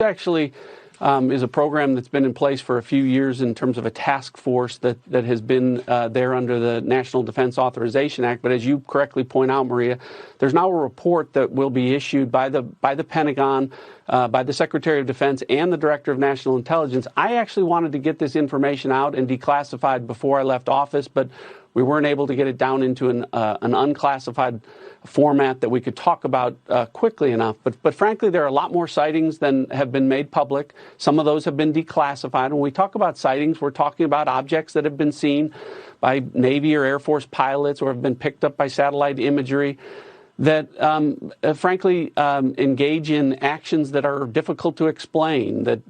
actually is a program that's been in place for a few years in terms of a task force that has been there under the National Defense Authorization Act. But as you correctly point out, Maria, there's now a report that will be issued by the Pentagon, by the Secretary of Defense and the Director of National Intelligence. I actually wanted to get this information out and declassified before I left office, but we weren't able to get it down into an unclassified format that we could talk about quickly enough. But frankly, there are a lot more sightings than have been made public. Some of those have been declassified. When we talk about sightings, we're talking about objects that have been seen by Navy or Air Force pilots or have been picked up by satellite imagery that frankly engage in actions that are difficult to explain, that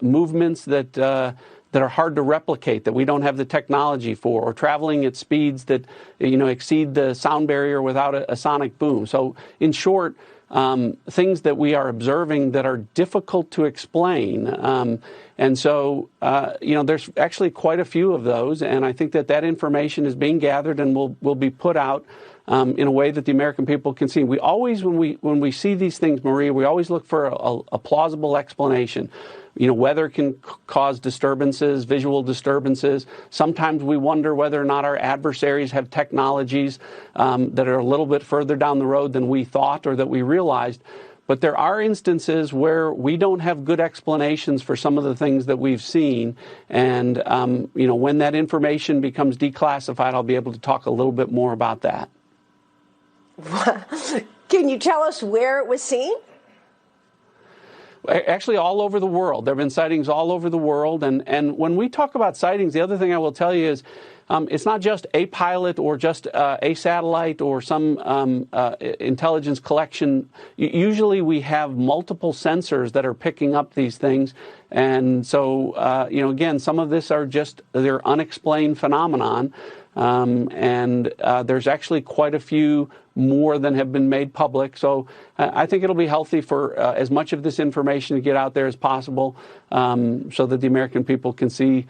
movements that are hard to replicate, that we don't have the technology for, or traveling at speeds that exceed the sound barrier without a sonic boom. So in short, things that we are observing that are difficult to explain. And so, there's actually quite a few of those, and I think that information is being gathered and will be put out in a way that the American people can see. We always, when we see these things, Maria, we always look for a plausible explanation. Weather can cause disturbances, visual disturbances. Sometimes we wonder whether or not our adversaries have technologies that are a little bit further down the road than we thought or that we realized. But there are instances where we don't have good explanations for some of the things that we've seen. And, when that information becomes declassified, I'll be able to talk a little bit more about that. Can you tell us where it was seen? Actually, all over the world. There have been sightings all over the world. And when we talk about sightings, the other thing I will tell you is it's not just a pilot or just a satellite or some intelligence collection. Usually we have multiple sensors that are picking up these things. And so, again, some of this they're unexplained phenomenon. And there's actually quite a few more than have been made public. So I think it'll be healthy for as much of this information to get out there as possible so that the American people can see